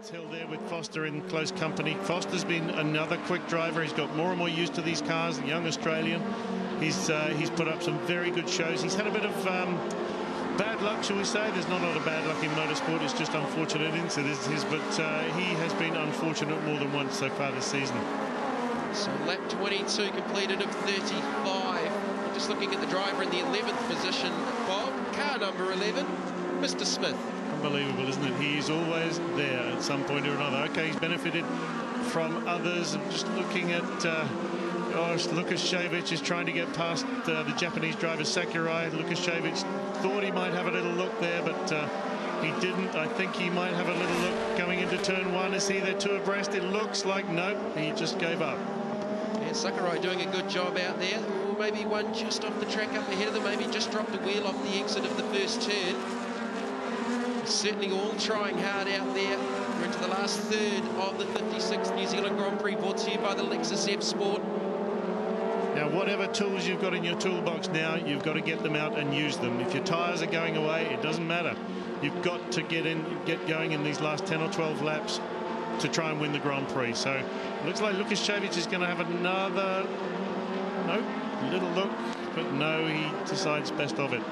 Edmonds Hill there with Foster in close company. Foster's been another quick driver. He's got more and more used to these cars, the young Australian. He's put up some very good shows. He's had a bit of bad luck, shall we say. There's not a lot of bad luck in motorsport. It's just unfortunate incidents. But he has been unfortunate more than once so far this season. So lap 22 completed of 35. Just looking at the driver in the 11th position, Bob, car number 11, Mr. Smith. Unbelievable, isn't it? He's always there at some point or another. Okay, he's benefited from others. I'm just looking at Lukashevich is trying to get past the Japanese driver Sakurai. Lukashevich thought he might have a little look there, but he didn't. I think he might have a little look going into turn one. Is he there two abreast? It looks like nope, he just gave up. Yeah, Sakurai doing a good job out there. Or maybe one just off the track up ahead of them, maybe just dropped the wheel off the exit of the first turn. Certainly all trying hard out there. We're into the last third of the 56th New Zealand Grand Prix, brought to you by the Lexus F Sport. Now, whatever tools you've got in your toolbox now, you've got to get them out and use them. If your tyres are going away, it doesn't matter. You've got to get going in these last 10 or 12 laps to try and win the Grand Prix. So it looks like Lukashevich is going to have another little look, but no, he decides best of it.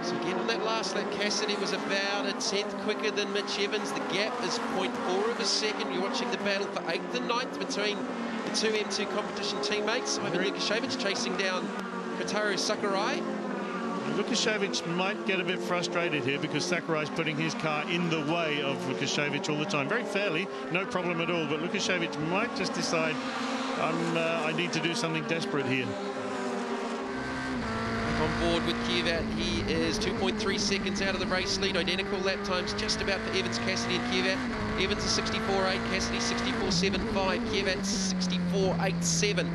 So again, on that last lap, Cassidy was about a 10th quicker than Mitch Evans. The gap is 0.4 of a second. You're watching the battle for 8th and 9th between the two M2 competition teammates. Ivan Lukashevich chasing down Kotaro Sakurai. Lukashevich might get a bit frustrated here because Sakurai's putting his car in the way of Lukashevich all the time. Very fairly, no problem at all, but Lukashevich might just decide, I need to do something desperate here. On board with Kvyat, he is 2.3 seconds out of the race lead. Identical lap times just about for Evans, Cassidy and Kvyat. Evans is 64.8, Cassidy 64.75, Kvyat 64.87.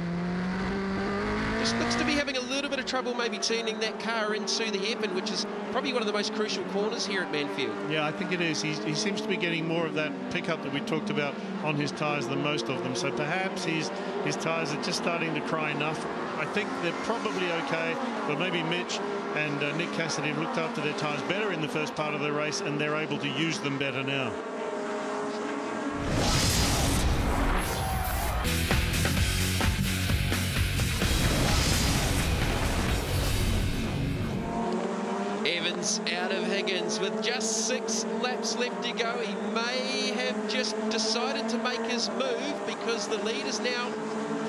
Just looks to be having a little bit of trouble maybe turning that car into the hairpin, which is probably one of the most crucial corners here at Manfeild. Yeah, I think it is. He seems to be getting more of that pickup that we talked about on his tyres than most of them. So perhaps his tyres are just starting to cry enough. I think they're probably okay, but maybe Mitch and Nick Cassidy have looked after their tyres better in the first part of the race, and they're able to use them better now. Evans out of Higgins with just 6 laps left to go. He may have just decided to make his move because the lead is now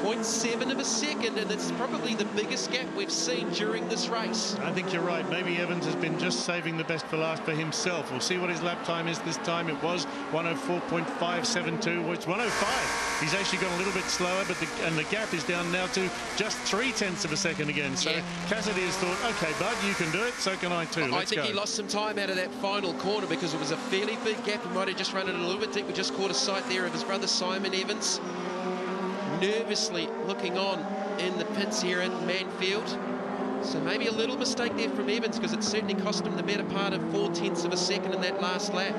0.7 of a second, and it's probably the biggest gap we've seen during this race. I think you're right. Maybe Evans has been just saving the best for last for himself. We'll see what his lap time is this time. It was 104.572. Well, it's 105. He's actually gone a little bit slower, but the gap is down now to just 0.3 of a second again. So yeah. Cassidy has thought, okay, bud, you can do it, so can I too. I think he lost some time out of that final corner because it was a fairly big gap. He might have just run it a little bit deep. We just caught a sight there of his brother Simon Evans nervously looking on in the pits here at Manfeild. So maybe a little mistake there from Evans because it certainly cost him the better part of 0.4 of a second in that last lap.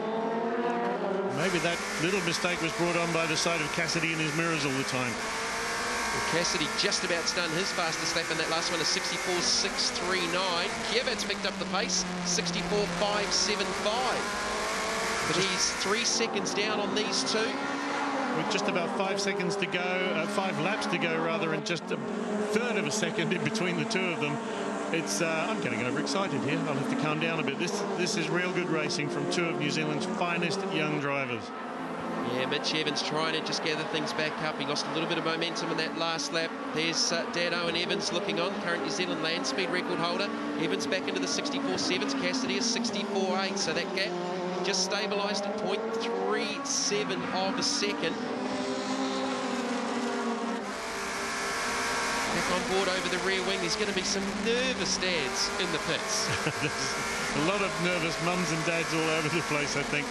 Maybe that little mistake was brought on by the side of Cassidy in his mirrors all the time. Well, Cassidy just about done his fastest lap in that last one, is 64.639. Kvyat's picked up the pace, 64.575. But he's 3 seconds down on these two. With just about 5 seconds to go, 5 laps to go rather, and just a third of a second in between the two of them. It's I'm getting overexcited here. I'll have to calm down a bit. This is real good racing from two of New Zealand's finest young drivers. Yeah, Mitch Evans trying to just gather things back up. He lost a little bit of momentum in that last lap. There's Dad Owen Evans looking on, current New Zealand land speed record holder. Evans back into the 64.7s. Cassidy is 64.8, so that gap just stabilised at 0.37 of a second. Back on board over the rear wing. There's going to be some nervous dads in the pits. There's a lot of nervous mums and dads all over the place, I think.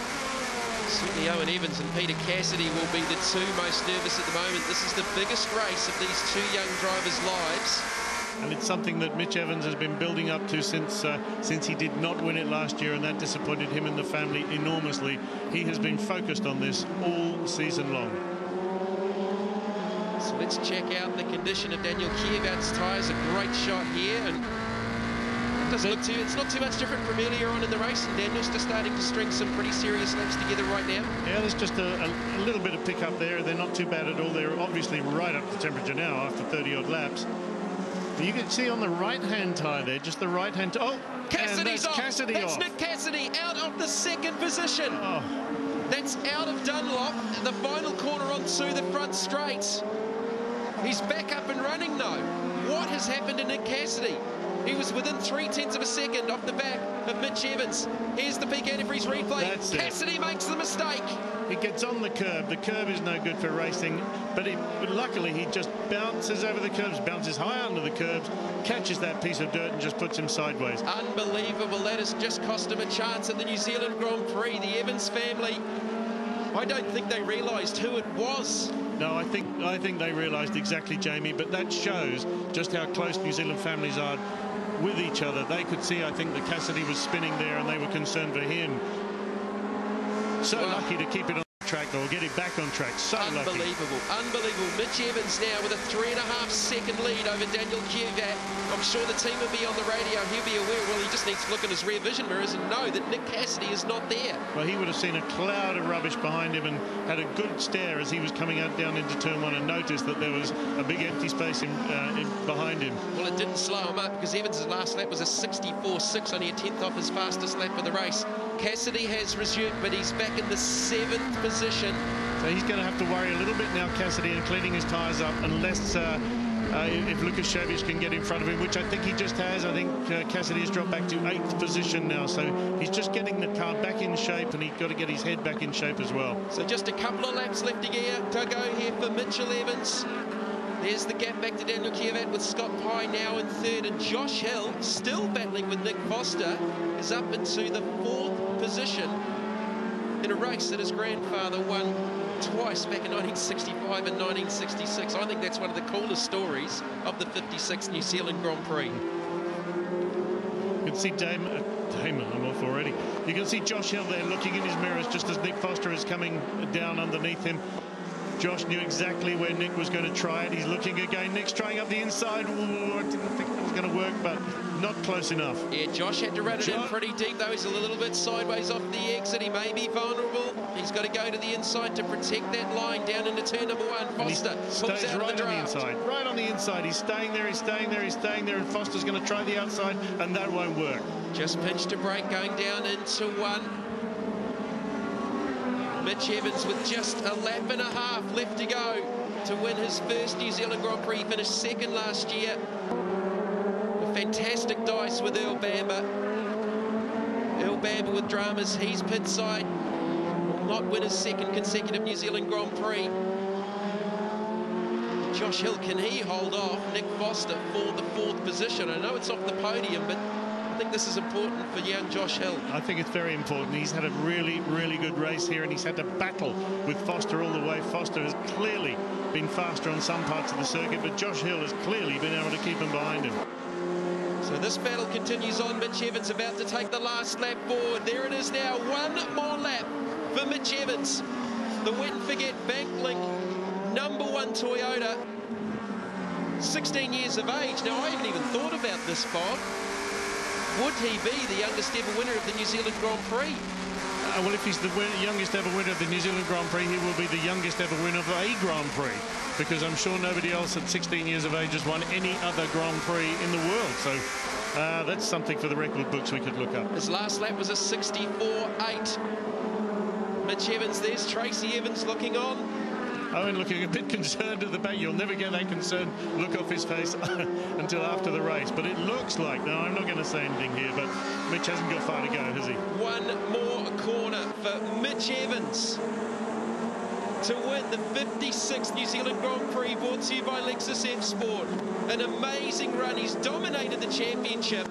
Certainly Owen Evans and Peter Cassidy will be the two most nervous at the moment. This is the biggest race of these two young drivers' lives. And it's something that Mitch Evans has been building up to since he did not win it last year, and that disappointed him and the family enormously. He has been focused on this all season long. So let's check out the condition of Daniel Kvyat's tyres. A great shot here, and It's not too much different from earlier on in the race, and Daniel's just starting to string some pretty serious laps together right now. Yeah, there's just a little bit of pickup there. They're not too bad at all. They're obviously right up to temperature now after 30-odd laps. You can see on the right-hand tyre there, just the right-hand... Oh, Cassidy's off. Cassidy that's off. Nick Cassidy out of the second position. Oh. That's out of Dunlop. The final corner onto the front straight. He's back up and running now. What has happened to Nick Cassidy? He was within 0.3 of a second off the back of Mitch Evans. Here's the peak antifreeze replay. That's Cassidy makes the mistake. He gets on the curb. The curb is no good for racing, but luckily he just bounces over the curbs, bounces high under the curbs, catches that piece of dirt and just puts him sideways. Unbelievable. That has just cost him a chance at the New Zealand Grand Prix. The Evans family, I don't think they realised who it was. No, I think they realised exactly, Jamie, but that shows just how close New Zealand families are with each other. They could see, I think, that Cassidy was spinning there and they were concerned for him. So lucky to keep it on track or get it back on track. So unbelievable, lucky. Unbelievable. Mitch Evans now with a 3.5-second lead over Daniel Kvyat. I'm sure the team will be on the radio. He'll be aware. Well, he just needs to look in his rear vision mirrors and know that Nick Cassidy is not there. Well, he would have seen a cloud of rubbish behind him and had a good stare as he was coming out down into turn one and noticed that there was a big empty space behind him. Well, it didn't slow him up because Evans' last lap was a 64.6, only a 10th off his fastest lap of the race. Cassidy has resumed, but he's back in the 7th position. So he's going to have to worry a little bit now, Cassidy, and cleaning his tyres up, unless if Lucas Šović can get in front of him, which I think he just has. I think Cassidy has dropped back to 8th position now, so he's just getting the car back in shape, and he's got to get his head back in shape as well. So just a couple of laps left to go here for Mitchell Evans. There's the gap back to Daniel Kvyat with Scott Pye now in 3rd, and Josh Hill, still battling with Nick Foster, is up into the 4th position in a race that his grandfather won twice back in 1965 and 1966. I think that's one of the coolest stories of the 56th New Zealand Grand Prix. You can see Damon, I'm off already. You can see Josh Hill there looking in his mirrors just as Nick Foster is coming down underneath him. Josh knew exactly where Nick was going to try it. He's looking again. Nick's trying up the inside. Ooh, I didn't think that was going to work, but not close enough. Yeah, Josh had to run it in pretty deep, though. He's a little bit sideways off the exit. He may be vulnerable. He's got to go to the inside to protect that line down into turn number 1. Foster pulls out right of the on the inside. Right on the inside. He's staying there, he's staying there, he's staying there, and Foster's going to try the outside, and that won't work. Just pinched a brake going down into 1. Mitch Evans with just a lap and a half left to go to win his first New Zealand Grand Prix. He finished 2nd last year. A fantastic dice with Earl Bamber. Earl Bamber with dramas. He's pit side. Will not win his 2nd consecutive New Zealand Grand Prix. Josh Hill, can he hold off Nick Foster for the 4th position? I know it's off the podium, but I think this is important for young Josh Hill. I think it's very important. He's had a really, really good race here, and he's had to battle with Foster all the way. Foster has clearly been faster on some parts of the circuit, but Josh Hill has clearly been able to keep him behind him. So this battle continues on. Mitch Evans about to take the last lap forward. There it is now. One more lap for Mitch Evans. The Wet and Forget Banklink #1 Toyota. 16 years of age. Now, I haven't even thought about this, Bob. Would he be the youngest ever winner of the New Zealand Grand Prix? Well, if he's the youngest ever winner of the New Zealand Grand Prix, he will be the youngest ever winner of a Grand Prix, because I'm sure nobody else at 16 years of age has won any other Grand Prix in the world. So that's something for the record books we could look up. His last lap was a 64.8. Mitch Evans, there's Tracy Evans looking on. Owen looking a bit concerned at the back. You'll never get that concerned look off his face until after the race. But it looks like, now I'm not going to say anything here, but Mitch hasn't got far to go, has he? One more corner for Mitch Evans to win the 56th New Zealand Grand Prix, brought to you by Lexus M Sport. An amazing run. He's dominated the championship.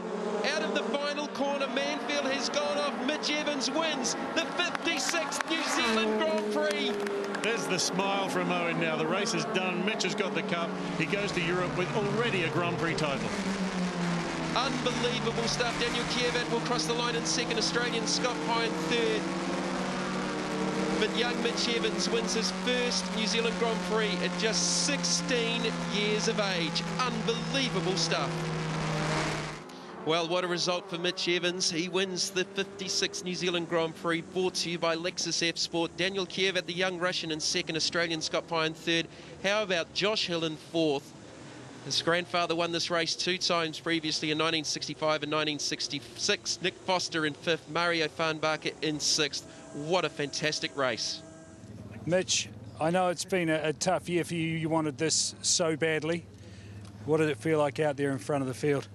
Out of the final corner, Manfeild has gone off. Mitch Evans wins the 56th New Zealand Grand Prix. There's the smile from Owen now. The race is done. Mitch has got the cup. He goes to Europe with already a Grand Prix title. Unbelievable stuff. Daniel Kvyat will cross the line in 2nd, Australian Scott Pye in 3rd. But young Mitch Evans wins his first New Zealand Grand Prix at just 16 years of age. Unbelievable stuff. Well, what a result for Mitch Evans. He wins the 56th New Zealand Grand Prix, brought to you by Lexus F Sport. Daniel Kievat, the young Russian, in second. Australian Scott Pye in third. How about Josh Hill in fourth? His grandfather won this race 2 times previously in 1965 and 1966. Nick Foster in fifth. Mario Farnbacher in sixth. What a fantastic race. Mitch, I know it's been a tough year for you. You wanted this so badly. What did it feel like out there in front of the field?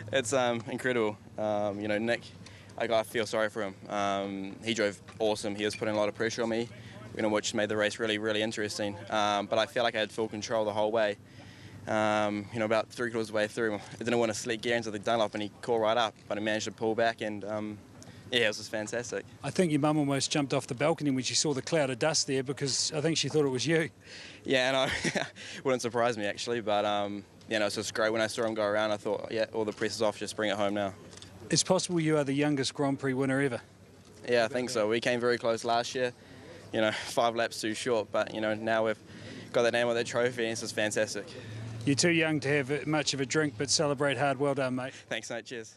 It's incredible. You know, Nick, I feel sorry for him. He drove awesome. He was putting a lot of pressure on me, you know, which made the race really, really interesting. But I felt like I had full control the whole way. You know, about 3/4 of the way through, I didn't want to slick gear into the Dunlop, and he caught right up, but I managed to pull back, and yeah, it was just fantastic. I think your mum almost jumped off the balcony when she saw the cloud of dust there, because I think she thought it was you. Yeah, and wouldn't surprise me actually, but you know, it's just great. When I saw him go around, I thought, yeah, all the press is off, just bring it home now. It's possible you are the youngest Grand Prix winner ever. Yeah, I think so. We came very close last year, you know, 5 laps too short, but you know, now we've got the name on the trophy, and it's just fantastic. You're too young to have much of a drink, but celebrate hard. Well done, mate. Thanks, mate. Cheers.